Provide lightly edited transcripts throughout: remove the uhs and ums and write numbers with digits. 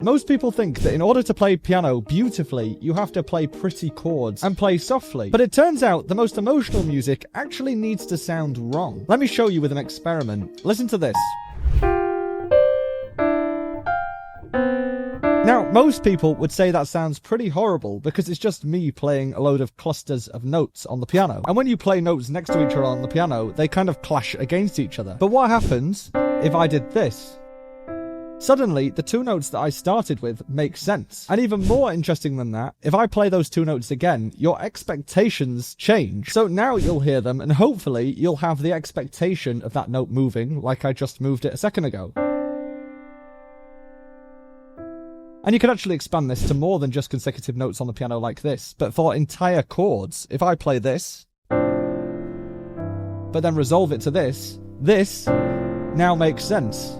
Most people think that in order to play piano beautifully, you have to play pretty chords and play softly. But it turns out the most emotional music actually needs to sound wrong. Let me show you with an experiment. Listen to this. Now, most people would say that sounds pretty horrible because it's just me playing a load of clusters of notes on the piano. And when you play notes next to each other on the piano, they kind of clash against each other. But what happens if I did this? Suddenly, the two notes that I started with make sense. And even more interesting than that, if I play those two notes again, your expectations change. So now you'll hear them and hopefully you'll have the expectation of that note moving like I just moved it a second ago. And you can actually expand this to more than just consecutive notes on the piano like this, but for entire chords. If I play this, but then resolve it to this now makes sense.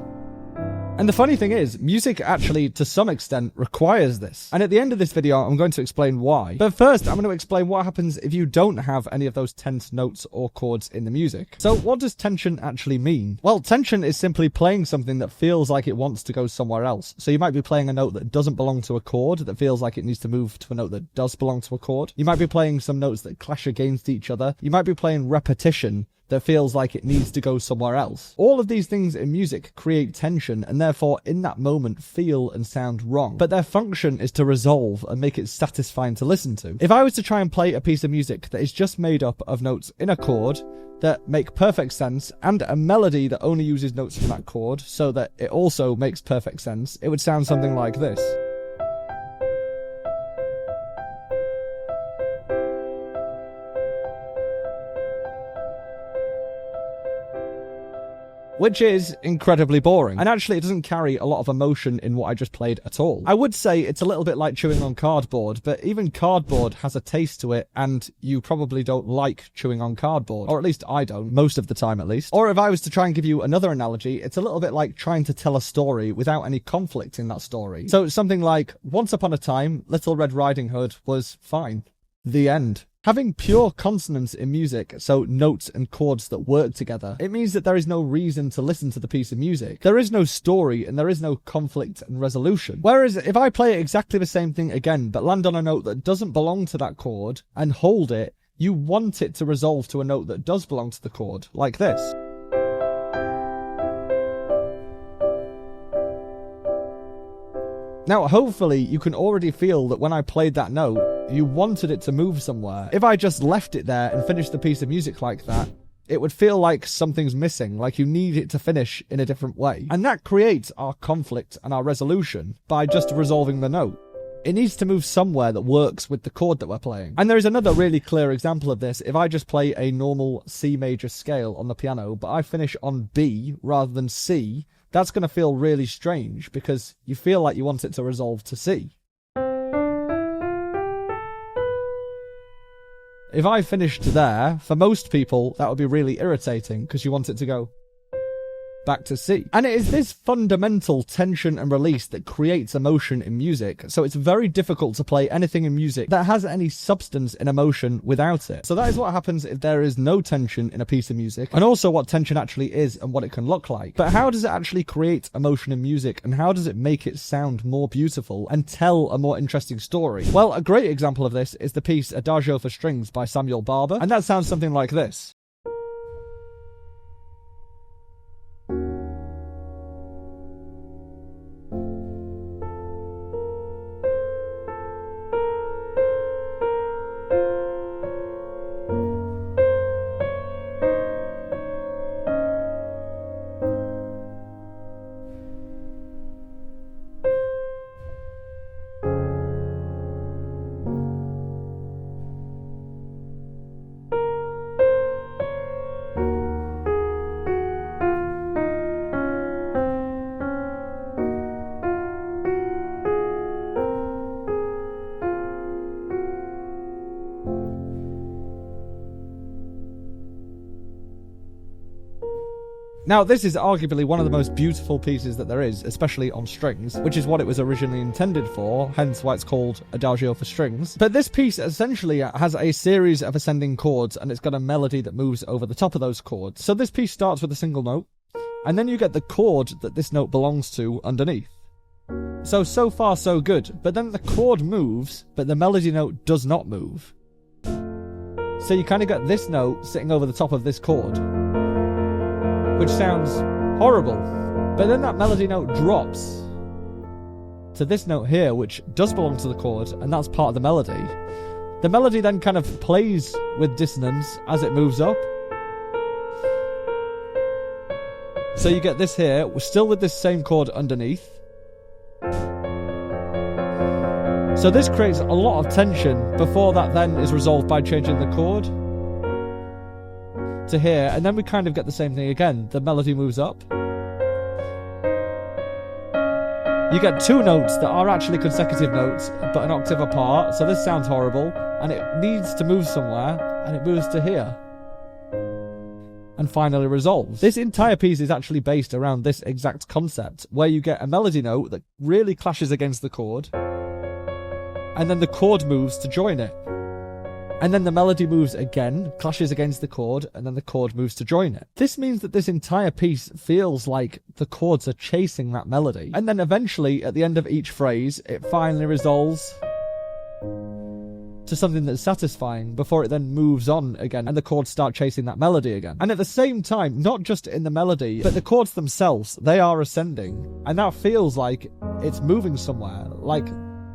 And the funny thing is, music actually, to some extent, requires this. And at the end of this video, I'm going to explain why. But first, I'm going to explain what happens if you don't have any of those tense notes or chords in the music. So what does tension actually mean? Well, tension is simply playing something that feels like it wants to go somewhere else. So you might be playing a note that doesn't belong to a chord, that feels like it needs to move to a note that does belong to a chord. You might be playing some notes that clash against each other. You might be playing repetition that feels like it needs to go somewhere else. All of these things in music create tension and therefore in that moment feel and sound wrong. But their function is to resolve and make it satisfying to listen to. If I was to try and play a piece of music that is just made up of notes in a chord that make perfect sense and a melody that only uses notes from that chord so that it also makes perfect sense, it would sound something like this. Which is incredibly boring. And actually it doesn't carry a lot of emotion in what I just played at all. I would say it's a little bit like chewing on cardboard, but even cardboard has a taste to it and you probably don't like chewing on cardboard. Or at least I don't, most of the time at least. Or if I was to try and give you another analogy, it's a little bit like trying to tell a story without any conflict in that story. So it's something like, once upon a time, Little Red Riding Hood was fine. The end. Having pure consonants in music, so notes and chords that work together, it means that there is no reason to listen to the piece of music. There is no story and there is no conflict and resolution. Whereas if I play exactly the same thing again, but land on a note that doesn't belong to that chord and hold it, you want it to resolve to a note that does belong to the chord, like this. Now, hopefully, you can already feel that when I played that note, you wanted it to move somewhere. If I just left it there and finished the piece of music like that, it would feel like something's missing, like you need it to finish in a different way. And that creates our conflict and our resolution by just resolving the note. It needs to move somewhere that works with the chord that we're playing. And there is another really clear example of this. If I just play a normal C major scale on the piano, but I finish on B rather than C, that's going to feel really strange because you feel like you want it to resolve to C. If I finished there, for most people, that would be really irritating because you want it to go back to C. And it is this fundamental tension and release that creates emotion in music, so it's very difficult to play anything in music that has any substance and emotion without it. So that is what happens if there is no tension in a piece of music, and also what tension actually is and what it can look like. But how does it actually create emotion in music, and how does it make it sound more beautiful and tell a more interesting story? Well, a great example of this is the piece Adagio for Strings by Samuel Barber, and that sounds something like this. Now, this is arguably one of the most beautiful pieces that there is, especially on strings, which is what it was originally intended for, hence why it's called Adagio for Strings. But this piece essentially has a series of ascending chords, and it's got a melody that moves over the top of those chords. So this piece starts with a single note, and then you get the chord that this note belongs to underneath. So far so good. But then the chord moves, but the melody note does not move. So you kind of got this note sitting over the top of this chord, which sounds horrible. But then that melody note drops to this note here, which does belong to the chord, and that's part of the melody. The melody then kind of plays with dissonance as it moves up. So you get this here, we're still with this same chord underneath. So this creates a lot of tension before that then is resolved by changing the chord to here, and then we kind of get the same thing again. The melody moves up. You get two notes that are actually consecutive notes, but an octave apart, so this sounds horrible, and it needs to move somewhere, and it moves to here. And finally resolves. This entire piece is actually based around this exact concept, where you get a melody note that really clashes against the chord, and then the chord moves to join it. And then the melody moves again, clashes against the chord, and then the chord moves to join it. This means that this entire piece feels like the chords are chasing that melody. And then eventually, at the end of each phrase, it finally resolves to something that's satisfying before it then moves on again and the chords start chasing that melody again. And at the same time, not just in the melody, but the chords themselves, they are ascending. And that feels like it's moving somewhere. Like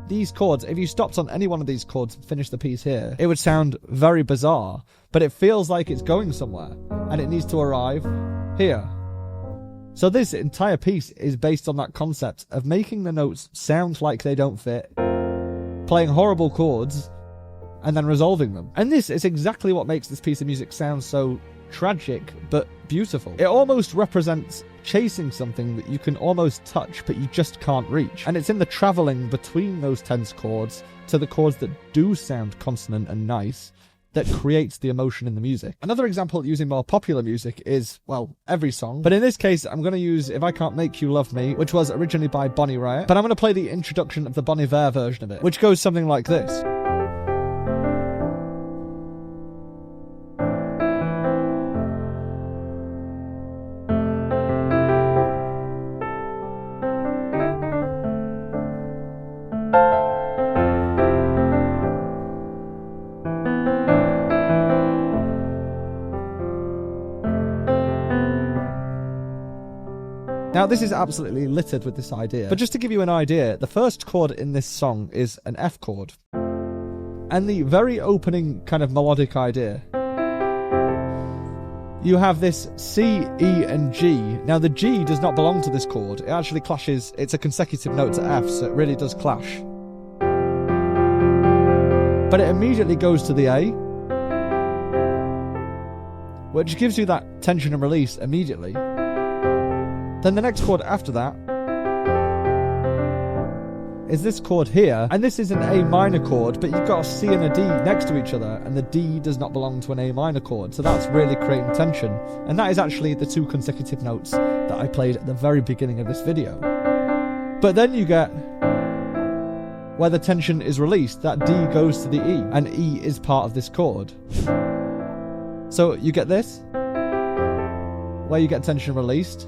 these chords, if you stopped on any one of these chords and finished the piece here, it would sound very bizarre, but it feels like it's going somewhere and it needs to arrive here. So this entire piece is based on that concept of making the notes sound like they don't fit, playing horrible chords, and then resolving them. And this is exactly what makes this piece of music sound so tragic, but beautiful. It almost represents chasing something that you can almost touch, but you just can't reach. And it's in the travelling between those tense chords to the chords that do sound consonant and nice that creates the emotion in the music. Another example using more popular music is, well, every song. But in this case, I'm going to use If I Can't Make You Love Me, which was originally by Bonnie Raitt. But I'm going to play the introduction of the Bon Iver version of it, which goes something like this. Now, this is absolutely littered with this idea, but just to give you an idea, the first chord in this song is an F chord. And the very opening kind of melodic idea, you have this C, E, and G. Now, the G does not belong to this chord. It actually clashes, it's a consecutive note to F, so it really does clash. But it immediately goes to the A, which gives you that tension and release immediately. Then the next chord after that is this chord here, and this is an A minor chord, but you've got a C and a D next to each other, and the D does not belong to an A minor chord, so that's really creating tension. And that is actually the two consecutive notes that I played at the very beginning of this video. But then you get where the tension is released, that D goes to the E, and E is part of this chord. So you get this, where you get tension released,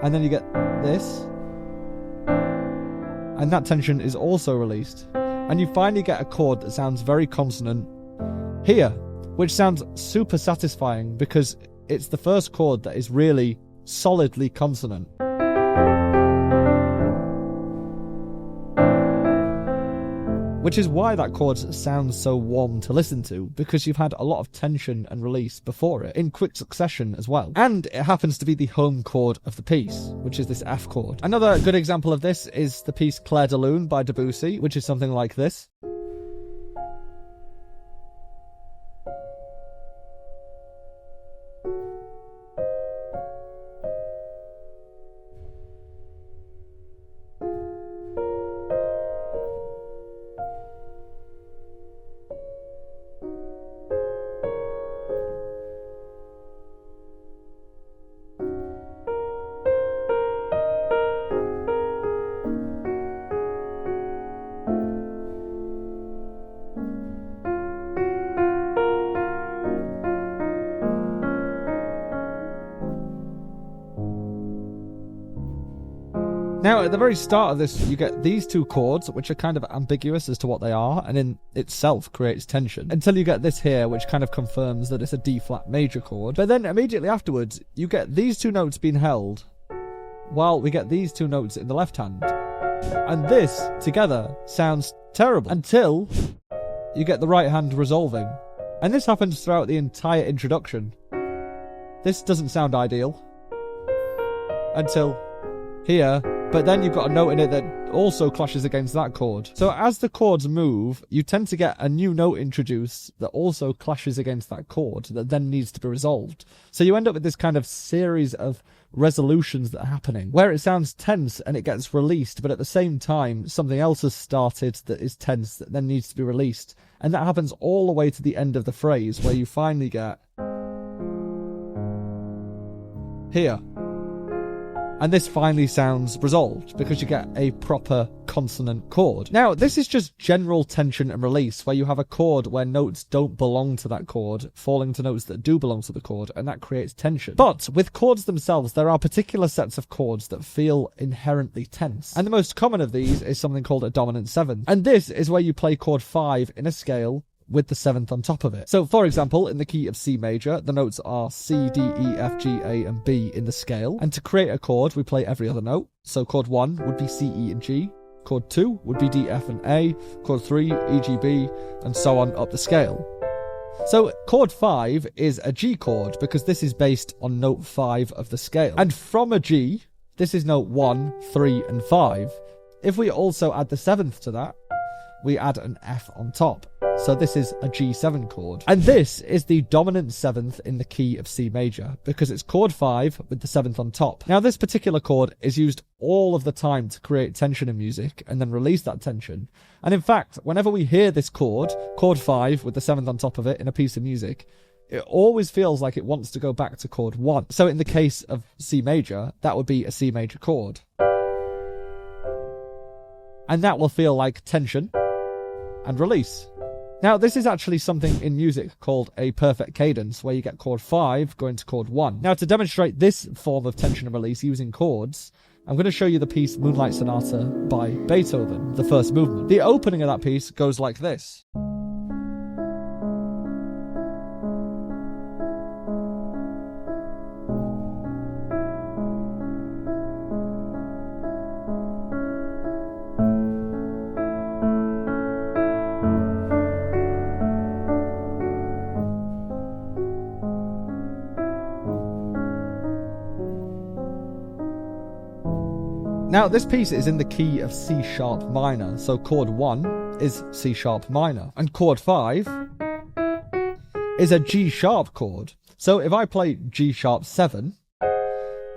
and then you get this, and that tension is also released. And you finally get a chord that sounds very consonant here, which sounds super satisfying because it's the first chord that is really solidly consonant. Which is why that chord sounds so warm to listen to, because you've had a lot of tension and release before it, in quick succession as well. And it happens to be the home chord of the piece, which is this F chord. Another good example of this is the piece Clair de Lune by Debussy, which is something like this. Now, at the very start of this, you get these two chords, which are kind of ambiguous as to what they are, and in itself creates tension, until you get this here, which kind of confirms that it's a D-flat major chord. But then immediately afterwards, you get these two notes being held, while we get these two notes in the left hand. And this, together, sounds terrible, until you get the right hand resolving. And this happens throughout the entire introduction. This doesn't sound ideal. Until here. But then you've got a note in it that also clashes against that chord. So as the chords move, you tend to get a new note introduced that also clashes against that chord that then needs to be resolved. So you end up with this kind of series of resolutions that are happening, where it sounds tense and it gets released, but at the same time, something else has started that is tense that then needs to be released. And that happens all the way to the end of the phrase, where you finally get here. And this finally sounds resolved because you get a proper consonant chord. Now, this is just general tension and release, where you have a chord where notes don't belong to that chord, falling to notes that do belong to the chord, and that creates tension. But with chords themselves, there are particular sets of chords that feel inherently tense. And the most common of these is something called a dominant seventh. And this is where you play chord 5 in a scale with the 7th on top of it. So, for example, in the key of C major, the notes are C, D, E, F, G, A, and B in the scale. And to create a chord, we play every other note. So chord 1 would be C, E, and G. Chord 2 would be D, F, and A. Chord 3, E, G, B, and so on up the scale. So chord 5 is a G chord because this is based on note 5 of the scale. And from a G, this is note 1, 3, and 5. If we also add the 7th to that, we add an F on top. So this is a G7 chord. And this is the dominant 7th in the key of C major, because it's chord 5 with the 7th on top. Now, this particular chord is used all of the time to create tension in music and then release that tension. And in fact, whenever we hear this chord 5 with the 7th on top of it in a piece of music, it always feels like it wants to go back to chord 1. So in the case of C major, that would be a C major chord. And that will feel like tension and release. Now, this is actually something in music called a perfect cadence, where you get chord 5 going to chord 1. Now, to demonstrate this form of tension and release using chords, I'm going to show you the piece Moonlight Sonata by Beethoven, the first movement. The opening of that piece goes like this. Now, this piece is in the key of C sharp minor, so chord 1 is C sharp minor, and chord 5 is a G sharp chord. So if I play G sharp 7,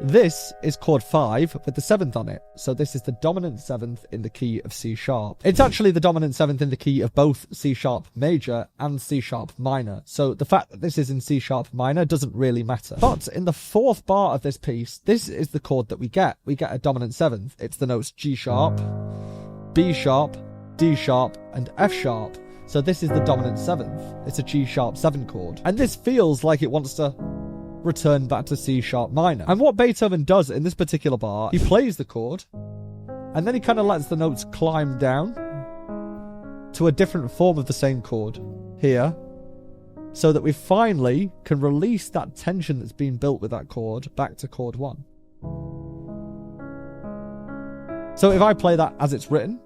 this is chord 5 with the 7th on it. So this is the dominant 7th in the key of C sharp. It's actually the dominant 7th in the key of both C sharp major and C sharp minor. So the fact that this is in C sharp minor doesn't really matter. But in the 4th bar of this piece, this is the chord that we get. We get a dominant 7th. It's the notes G sharp, B sharp, D sharp, and F sharp. So this is the dominant 7th. It's a G sharp 7 chord. And this feels like it wants to return back to C sharp minor. And what Beethoven does in this particular bar, he plays the chord, and then he kind of lets the notes climb down to a different form of the same chord here, so that we finally can release that tension that's been built with that chord back to chord 1. So if I play that as it's written,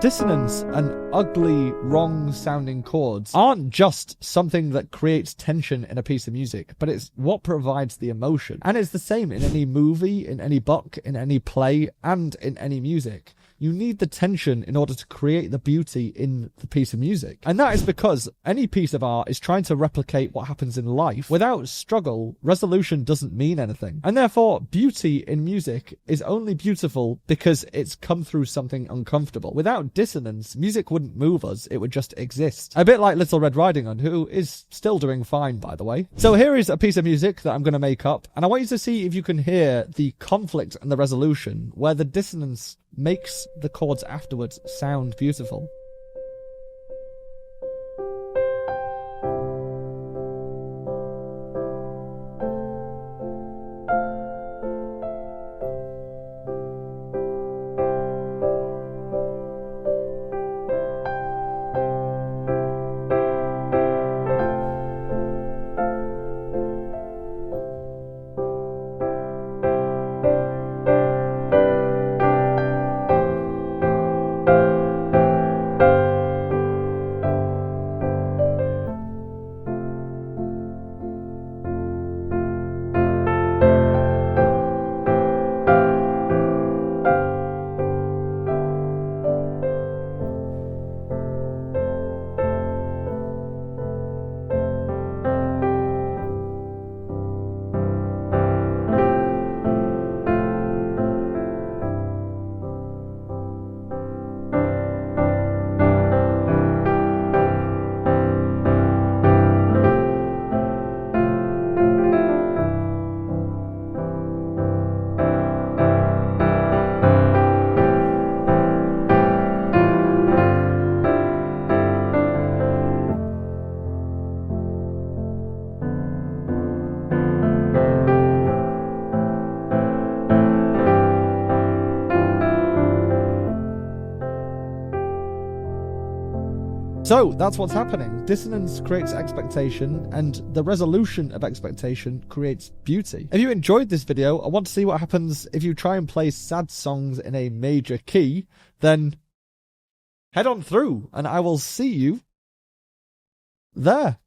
dissonance and ugly, wrong-sounding chords aren't just something that creates tension in a piece of music, but it's what provides the emotion. And it's the same in any movie, in any book, in any play, and in any music. You need the tension in order to create the beauty in the piece of music. And that is because any piece of art is trying to replicate what happens in life. Without struggle, resolution doesn't mean anything. And therefore, beauty in music is only beautiful because it's come through something uncomfortable. Without dissonance, music wouldn't move us, it would just exist. A bit like Little Red Riding Hood, who is still doing fine, by the way. So here is a piece of music that I'm going to make up, and I want you to see if you can hear the conflict and the resolution, where the dissonance makes the chords afterwards sound beautiful. So that's what's happening. Dissonance creates expectation, and the resolution of expectation creates beauty. If you enjoyed this video and want to see what happens if you try and play sad songs in a major key, then head on through and I will see you there.